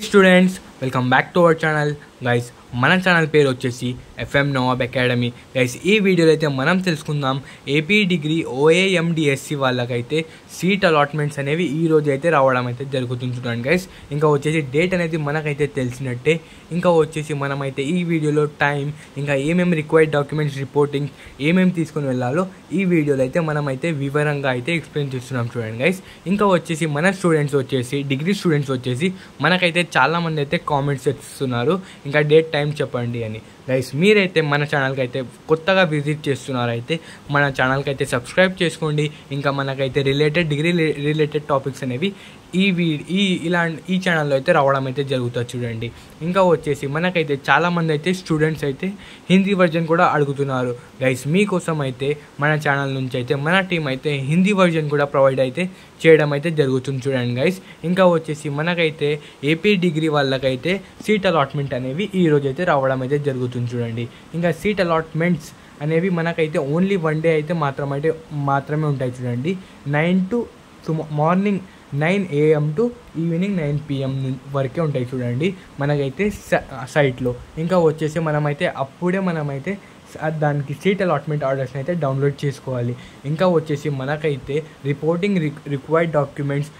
Students welcome back to our channel guys. మన channel పేరు వచ్చేసి ఎఫ్ఎం నవాబ్ అకాడమీ. గైస్ ఈ వీడియోలో అయితే మనం తెలుసుకుందాం ఏపీ డిగ్రీ ఓఏఎండిఎస్సి వాళ్ళకైతే సీట్ అలాట్మెంట్స్ అనేవి ఈ రోజు అయితే రావడం అయితే జరుగుతుంది. చూడండి గైస్, ఇంకా వచ్చేసి డేట్ అనేది మనకైతే తెలిసినట్టే. ఇంకా వచ్చేసి మనమైతే ఈ వీడియోలో టైం, ఇంకా ఏమేమి రిక్వైర్డ్ డాక్యుమెంట్స్, రిపోర్టింగ్ ఏమేమి తీసుకొని వెళ్ళాలో ఈ వీడియోలో అయితే మనమైతే వివరంగా అయితే ఎక్స్ప్లెయిన్ చేస్తున్నాం. చూడండి గైస్, ఇంకా వచ్చేసి మన స్టూడెంట్స్ వచ్చేసి డిగ్రీ స్టూడెంట్స్ వచ్చేసి మనకైతే చాలామంది అయితే కామెంట్స్ చేస్తున్నారు ఇంకా డేట్ టైం చెప్పండి అని. గైస్ మీరైతే మన ఛానల్కి అయితే కొత్తగా విజిట్ చేస్తున్నారైతే మన ఛానల్కి అయితే సబ్స్క్రైబ్ చేసుకోండి. ఇంకా మనకైతే డిగ్రీ రిలేటెడ్ టాపిక్స్ అనేవి ఈ ఛానల్లో అయితే రావడం అయితే జరుగుతుంది. చూడండి, ఇంకా వచ్చేసి మనకైతే చాలామంది అయితే స్టూడెంట్స్ అయితే హిందీ వర్జన్ కూడా అడుగుతున్నారు. గైస్ మీకోసం అయితే మన ఛానల్ నుంచి అయితే మన టీం అయితే హిందీ వర్జన్ కూడా ప్రొవైడ్ అయితే చేయడం అయితే జరుగుతుంది. చూడండి గైస్, ఇంకా వచ్చేసి మనకైతే ఏపీ డిగ్రీ వాళ్ళకైతే సీట్ అలాట్మెంట్ అనేవి ఈ రోజు అయితే రావడం అయితే జరుగుతుంది. చూడండి, ఇంకా సీట్ అలాట్మెంట్స్ అనేవి మనకైతే ఓన్లీ వన్ డే అయితే మాత్రమే ఉంటాయి. చూడండి, morning 9 AM to evening 9 PM వరకే ఉంటాయి. చూడండి మనకైతే సైట్లో. ఇంకా వచ్చేసి మనమైతే దానికి సీట్ అలాట్మెంట్ ఆర్డర్స్ని అయితే డౌన్లోడ్ చేసుకోవాలి. ఇంకా వచ్చేసి మనకైతే రిపోర్టింగ్ రిక్వైర్డ్ డాక్యుమెంట్స్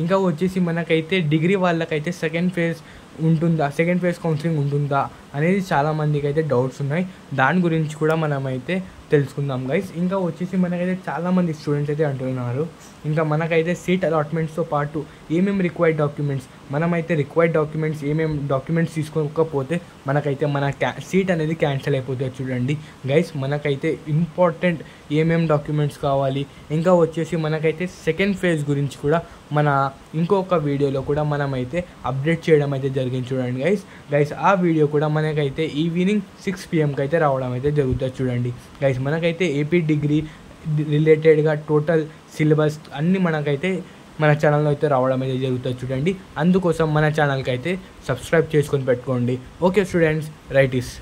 ఇంకా వచ్చేసి మనకైతే డిగ్రీ వాళ్ళకైతే సెకండ్ ఫేజ్ కౌన్సిలింగ్ ఉంటుందా అనేది చాలామందికి అయితే డౌట్స్ ఉన్నాయి. దాని గురించి కూడా మనమైతే తెలుసుకుందాం గైస్. ఇంకా వచ్చేసి మనకైతే చాలామంది స్టూడెంట్స్ అయితే అంటున్నారు ఇంకా మనకైతే సీట్ అలాట్మెంట్స్తో పాటు ఏమేమి రిక్వైర్డ్ డాక్యుమెంట్స్, మనమైతే రిక్వైర్డ్ డాక్యుమెంట్స్ ఏమేమి డాక్యుమెంట్స్ తీసుకోకపోతే మనకైతే మన సీట్ అనేది క్యాన్సిల్ అయిపోతుంది. చూడండి గైస్, మనకైతే ఇంపార్టెంట్ ఏమేమి డాక్యుమెంట్స్ కావాలి, ఇంకా వచ్చేసి మనకైతే సెకండ్ ఫేజ్ గురించి కూడా మన ఇంకొక వీడియోలో కూడా మనమైతే అప్డేట్ చేయడం అయితే జరిగింది. చూడండి గైస్ ఆ వీడియో కూడా మనకైతే ఈవినింగ్ 6 PMకి అయితే రావడం అయితే జరుగుతుంది. చూడండి గైస్, మనకైతే ఏపీ డిగ్రీ రిలేటెడ్గా టోటల్ సిలబస్ అన్నీ మనకైతే మన ఛానల్లో అయితే రావడం అయితే జరుగుతుంది. చూడండి, అందుకోసం మన ఛానల్కి అయితే సబ్స్క్రైబ్ చేసుకొని పెట్టుకోండి. Okay students, right is